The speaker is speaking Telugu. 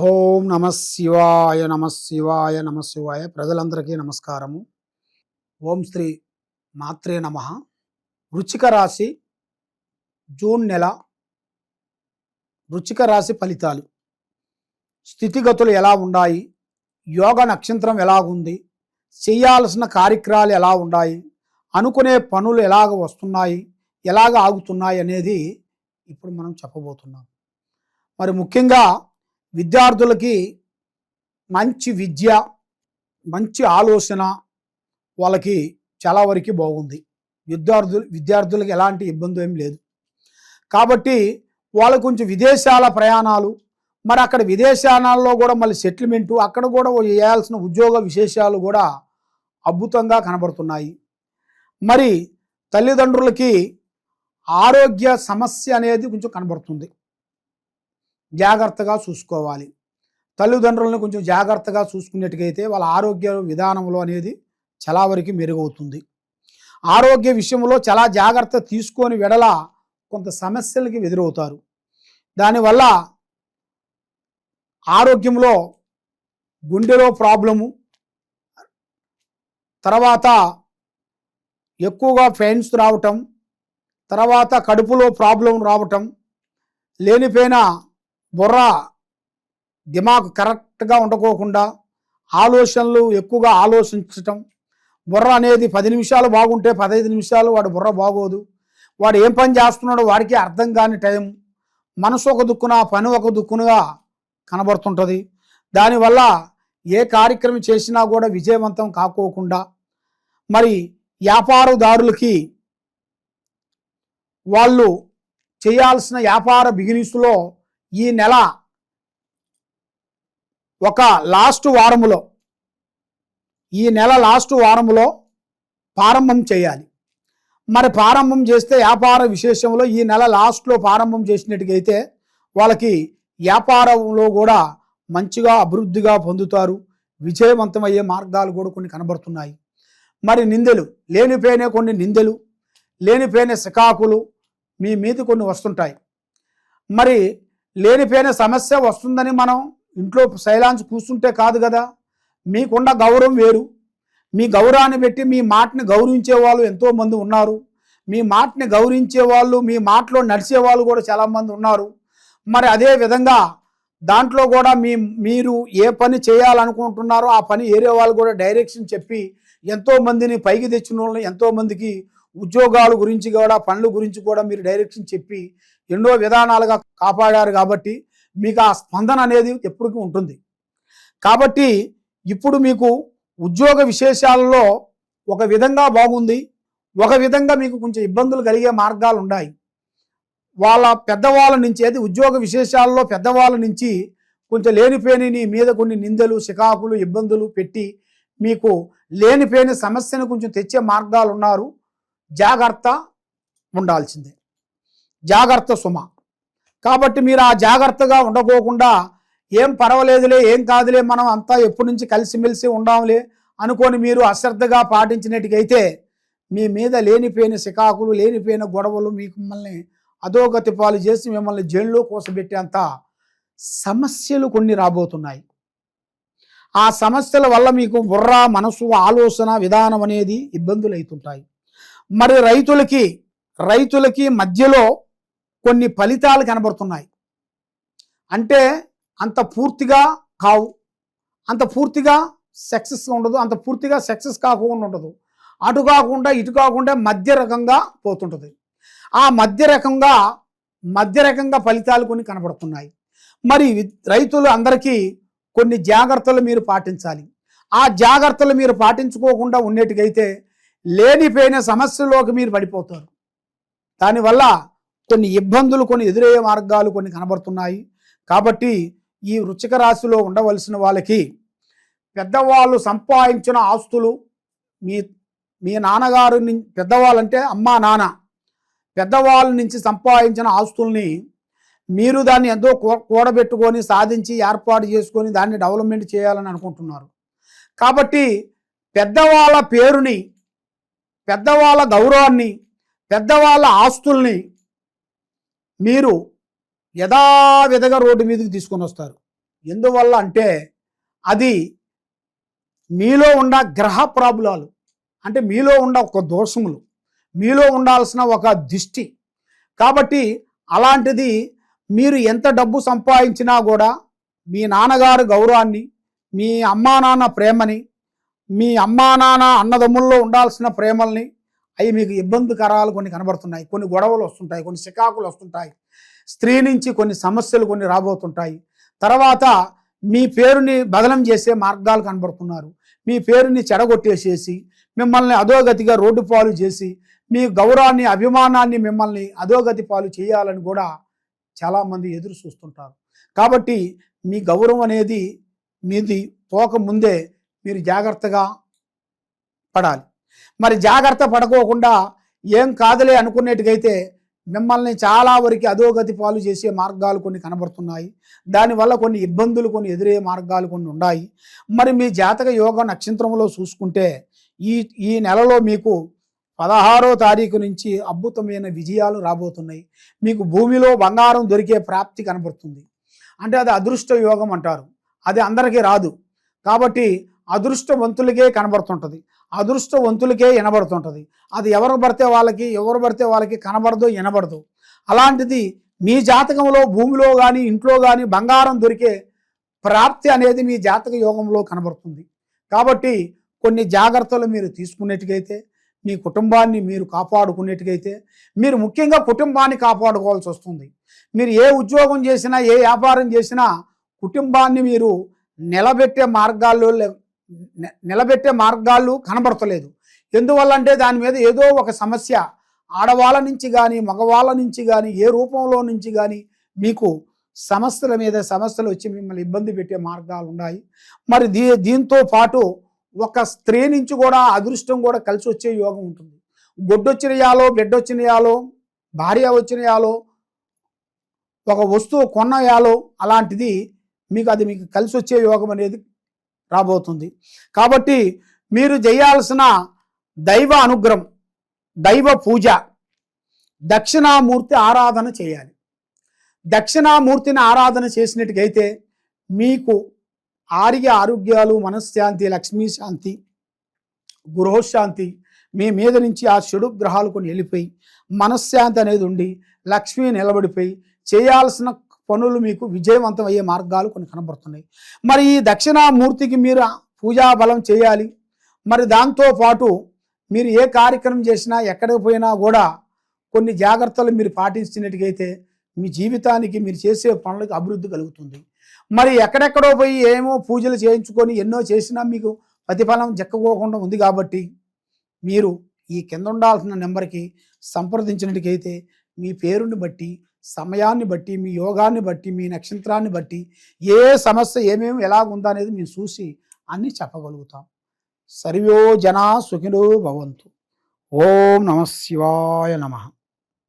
ఓం నమ శివాయ నమ శివాయ నమ శివాయ. ప్రజలందరికీ నమస్కారము. ఓం శ్రీ మాత్రే నమ. వృశ్చిక రాశి జూన్ నెల వృశ్చిక రాశి ఫలితాలు, స్థితిగతులు ఎలా ఉన్నాయి, యోగ నక్షత్రం ఎలాగుంది, చేయాల్సిన కార్యక్రమాలు ఎలా ఉన్నాయి, అనుకునే పనులు ఎలాగ వస్తున్నాయి, ఎలాగ ఆగుతున్నాయి అనేది ఇప్పుడు మనం చెప్పబోతున్నాం. మరి ముఖ్యంగా విద్యార్థులకి మంచి విద్య, మంచి ఆలోచన వాళ్ళకి చాలా వరకు బాగుంది. విద్యార్థులకు ఎలాంటి ఇబ్బంది ఏం లేదు. కాబట్టి వాళ్ళకు కొంచెం విదేశాల ప్రయాణాలు, మరి అక్కడ విదేశాలలో కూడా మళ్ళీ సెటిల్మెంటు, అక్కడ కూడా చేయాల్సిన ఉద్యోగ విశేషాలు కూడా అద్భుతంగా కనబడుతున్నాయి. మరి తల్లిదండ్రులకి ఆరోగ్య సమస్య అనేది కొంచెం కనబడుతుంది. జాగ్రత్తగా చూసుకోవాలి. తల్లిదండ్రులను కొంచెం జాగ్రత్తగా చూసుకునేట్టుగైతే వాళ్ళ ఆరోగ్య విధానంలో అనేది చాలా వరకు మెరుగవుతుంది. ఆరోగ్య విషయంలో చాలా జాగ్రత్త తీసుకొని వెడల కొంత సమస్యలకి ఎదురవుతారు. దానివల్ల ఆరోగ్యంలో గుండెలో ప్రాబ్లము, తర్వాత ఎక్కువగా పెయిన్స్ రావటం, తర్వాత కడుపులో ప్రాబ్లం రావటం, లేనిపోయిన బుర్ర దిమాగ్ కరెక్ట్గా ఉండకోకుండా ఆలోచనలు ఎక్కువగా ఆలోచించటం. బుర్ర అనేది 10 నిమిషాలు బాగుంటే 15 నిమిషాలు వాడు బుర్ర బాగోదు. వాడు ఏం పని చేస్తున్నాడో వాడికి అర్థం కాని టైం. మనసు ఒక దుక్కున, పని ఒక దుక్కునగా కనబడుతుంటుంది. దానివల్ల ఏ కార్యక్రమం చేసినా కూడా విజయవంతం కాకోకుండా, మరి వ్యాపారదారులకి వాళ్ళు చేయాల్సిన వ్యాపార బిజినెస్లో ఈ నెల లాస్ట్ వారములో ప్రారంభం చేయాలి. మరి ప్రారంభం చేస్తే వ్యాపార విశేషంలో ఈ నెల లాస్ట్లో ప్రారంభం చేసినట్టుగైతే వాళ్ళకి వ్యాపారంలో కూడా మంచిగా అభివృద్ధిగా పొందుతారు. విజయవంతమయ్యే మార్గాలు కూడా కొన్ని కనబడుతున్నాయి. మరి నిందలు, లేనిపోయిన సికాకులు మీ మీద కొన్ని వస్తుంటాయి. మరి లేనిపోయిన సమస్య వస్తుందని మనం ఇంట్లో సైలాన్స్ కూర్చుంటే కాదు కదా. మీకున్న గౌరవం వేరు. మీ గౌరవాన్ని పెట్టి మీ మాటని గౌరవించే వాళ్ళు ఎంతోమంది ఉన్నారు. మీ మాటని గౌరవించే వాళ్ళు, మీ మాటలో నడిచే వాళ్ళు కూడా చాలామంది ఉన్నారు. మరి అదే విధంగా దాంట్లో కూడా మీరు ఏ పని చేయాలనుకుంటున్నారో ఆ పని ఏరే వాళ్ళు కూడా డైరెక్షన్ చెప్పి ఎంతోమందిని పైకి తెచ్చిన వాళ్ళని, ఎంతోమందికి ఉద్యోగాల గురించి కూడా, పనుల గురించి కూడా మీరు డైరెక్షన్ చెప్పి ఎన్నో విధానాలుగా కాపాడారు. కాబట్టి మీకు ఆ స్పందన అనేది ఎప్పటికీ ఉంటుంది. కాబట్టి ఇప్పుడు మీకు ఉద్యోగ విశేషాలలో ఒక విధంగా బాగుంది, ఒక విధంగా మీకు కొంచెం ఇబ్బందులు కలిగే మార్గాలు ఉన్నాయి. వాళ్ళ పెద్దవాళ్ళ నుంచి, అది ఉద్యోగ విశేషాలలో పెద్దవాళ్ళ నుంచి కొంచెం లేనిపోయిన నీ మీద కొన్ని నిందలు, సికాకులు, ఇబ్బందులు పెట్టి మీకు లేనిపోయిన సమస్యను కొంచెం తెచ్చే మార్గాలు ఉన్నారు. జాగ్రత్త ఉండాల్సిందే. జాగ్రత్త సుమ. కాబట్టి మీరు ఆ జాగ్రత్తగా ఉండకోకుండా ఏం పర్వాలేదులే, ఏం కాదులే, మనం అంతా ఎప్పటి నుంచి కలిసిమెలిసి ఉండాంలే అనుకొని మీరు అశ్రద్ధగా పాటించినట్టుగైతే మీ మీద లేనిపోయిన సికాకులు, లేనిపోయిన గొడవలు మిమ్మల్ని అధోగతి పాలు చేసి మిమ్మల్ని జైల్లో కోసబెట్టేంత సమస్యలు కొన్ని రాబోతున్నాయి. ఆ సమస్యల వల్ల మీకు బుర్ర, మనసు, ఆలోచన విధానం అనేది ఇబ్బందులు అవుతుంటాయి. మరి రైతులకి మధ్యలో కొన్ని ఫలితాలు కనబడుతున్నాయి. అంటే అంత పూర్తిగా కావు, అంత పూర్తిగా సక్సెస్ ఉండదు, అంత పూర్తిగా సక్సెస్ కాకుండా ఉండదు. అటు కాకుండా ఇటు కాకుండా మధ్య రకంగా పోతుంటుంది. ఆ మధ్య రకంగా ఫలితాలు కొన్ని కనబడుతున్నాయి. మరి రైతులు అందరికీ కొన్ని జాగ్రత్తలు మీరు పాటించాలి. ఆ జాగ్రత్తలు మీరు పాటించుకోకుండా ఉండేట్టుగైతే లేనిపోయిన సమస్యలోకి మీరు పడిపోతారు. దానివల్ల కొన్ని ఇబ్బందులు, కొన్ని ఎదురయ్యే మార్గాలు కొన్ని కనబడుతున్నాయి. కాబట్టి ఈ వృశ్చిక రాశిలో ఉండవలసిన వాళ్ళకి పెద్దవాళ్ళు సంపాదించిన ఆస్తులు, మీ నాన్నగారు, పెద్దవాళ్ళంటే అమ్మా నాన్న, పెద్దవాళ్ళ నుంచి సంపాదించిన ఆస్తుల్ని మీరు దాన్ని ఎంతో కూడబెట్టుకొని సాధించి ఏర్పాటు చేసుకొని దాన్ని డెవలప్మెంట్ చేయాలని అనుకుంటున్నారు. కాబట్టి పెద్దవాళ్ళ పేరుని, పెద్దవాళ్ళ గౌరవాన్ని, పెద్దవాళ్ళ ఆస్తుల్ని మీరు యథావిధిగా రోడ్డు మీదకి తీసుకొని వస్తారు. ఎందువల్ల అంటే అది మీలో ఉన్న గ్రహ ప్రాబ్లాలు, అంటే మీలో ఉన్న ఒక దోషములు, మీలో ఉండాల్సిన ఒక దిష్టి. కాబట్టి అలాంటిది మీరు ఎంత డబ్బు సంపాదించినా కూడా మీ నాన్నగారు గౌరవాన్ని, మీ అమ్మా నాన్న ప్రేమని, మీ అమ్మా నాన్న అన్నదమ్ముల్లో ఉండాల్సిన ప్రేమల్ని అవి మీకు ఇబ్బందికరాలు కొన్ని కనబడుతున్నాయి. కొన్ని గొడవలు వస్తుంటాయి, కొన్ని చికాకులు వస్తుంటాయి, స్త్రీ నుంచి కొన్ని సమస్యలు కొన్ని రాబోతుంటాయి. తర్వాత మీ పేరుని బదలం చేసే మార్గాలు కనబడుతున్నారు. మీ పేరుని చెడగొట్టేసేసి మిమ్మల్ని అధోగతిగా రోడ్డు పాలు చేసి మీ గౌరవాన్ని అభిమానాన్ని మిమ్మల్ని అధోగతి పాలు చేయాలని కూడా చాలామంది ఎదురు చూస్తుంటారు. కాబట్టి మీ గౌరవం అనేది మీది పోకముందే మీరు జాగ్రత్తగా పడాలి. మరి జాగ్రత్త పడుకోకుండా ఏం కాదులే అనుకునేట్టుగైతే మిమ్మల్ని చాలా వరకు అధోగతి పాలు చేసే మార్గాలు కొన్ని కనబడుతున్నాయి. దానివల్ల కొన్ని ఇబ్బందులు కొన్ని ఎదురయ్యే మార్గాలు కొన్ని ఉన్నాయి. మరి మీ జాతక యోగ నక్షత్రంలో చూసుకుంటే ఈ నెలలో మీకు 16వ తారీఖు నుంచి అద్భుతమైన విజయాలు రాబోతున్నాయి. మీకు భూమిలో బంగారం దొరికే ప్రాప్తి కనబడుతుంది. అంటే అది అదృష్ట యోగం అంటారు. అది అందరికీ రాదు. కాబట్టి అదృష్టవంతులకే కనబడుతుంటుంది, అదృష్టవంతులకే వినబడుతుంటుంది. అది ఎవరు పడితే వాళ్ళకి కనబడదు, వినబడదు. అలాంటిది మీ జాతకంలో భూమిలో కానీ ఇంట్లో కానీ బంగారం దొరికే ప్రాప్తి అనేది మీ జాతక యోగంలో కనబడుతుంది. కాబట్టి కొన్ని జాగ్రత్తలు మీరు తీసుకునేట్టుగైతే, మీ కుటుంబాన్ని మీరు కాపాడుకునేట్టుగైతే, మీరు ముఖ్యంగా కుటుంబాన్ని కాపాడుకోవాల్సి వస్తుంది. మీరు ఏ ఉద్యోగం చేసినా, ఏ వ్యాపారం చేసినా కుటుంబాన్ని మీరు నిలబెట్టే మార్గాలు కనబడతలేదు. ఎందువల్ల అంటే దాని మీద ఏదో ఒక సమస్య ఆడవాళ్ళ నుంచి కానీ మగవాళ్ళ నుంచి కానీ ఏ రూపంలో నుంచి కానీ మీకు సమస్యల మీద సమస్యలు వచ్చి మిమ్మల్ని ఇబ్బంది పెట్టే మార్గాలు ఉన్నాయి. మరి దీంతో పాటు ఒక స్త్రీ నుంచి కూడా అదృష్టం కూడా కలిసి వచ్చే యోగం ఉంటుంది. గొడ్డొచ్చినయాలో, బిడ్డొచ్చినయాలో, భార్య వచ్చినయాలో, ఒక వస్తువు కొన్నయాలో అలాంటిది మీకు కలిసి వచ్చే యోగం అనేది రాబోతుంది. కాబట్టి మీరు చేయాల్సిన దైవ అనుగ్రహం, దైవ పూజ, దక్షిణామూర్తి ఆరాధన చేయాలి. దక్షిణామూర్తిని ఆరాధన చేసినట్టుగైతే మీకు ఆరోగ్యాలు, మనశ్శాంతి, లక్ష్మీ శాంతి, గృహశాంతి మీ మీద నుంచి ఆ చెడు గ్రహాలు కొన్ని వెళ్ళిపోయి మనశ్శాంతి అనేది ఉండి లక్ష్మి నిలబడిపోయి చేయాల్సిన పనులు మీకు విజయవంతం అయ్యే మార్గాలు కొన్ని కనబడుతున్నాయి. మరి ఈ దక్షిణామూర్తికి మీరు పూజా బలం చేయాలి. మరి దాంతోపాటు మీరు ఏ కార్యక్రమం చేసినా ఎక్కడికి పోయినా కూడా కొన్ని జాగ్రత్తలు మీరు పాటించినట్టుగైతే మీ జీవితానికి మీరు చేసే పనులకు అభివృద్ధి కలుగుతుంది. మరి ఎక్కడెక్కడో పోయి ఏమో పూజలు చేయించుకొని ఎన్నో చేసినా మీకు ప్రతిఫలం దక్కకోకుండా ఉంది. కాబట్టి మీరు ఈ కింద ఉండాల్సిన నెంబర్కి సంప్రదించినట్టుగైతే మీ పేరుని బట్టి, సమయాన్ని బట్టి, మీ యోగాన్ని బట్టి, మీ నక్షత్రాన్ని బట్టి ఏ సమస్య ఏమేమి ఎలాగుందా అనేది మేము చూసి అన్నీ చెప్పగలుగుతాం. సర్వో జనా సుఖినో భవంతు. ఓం నమః శివాయ నమః.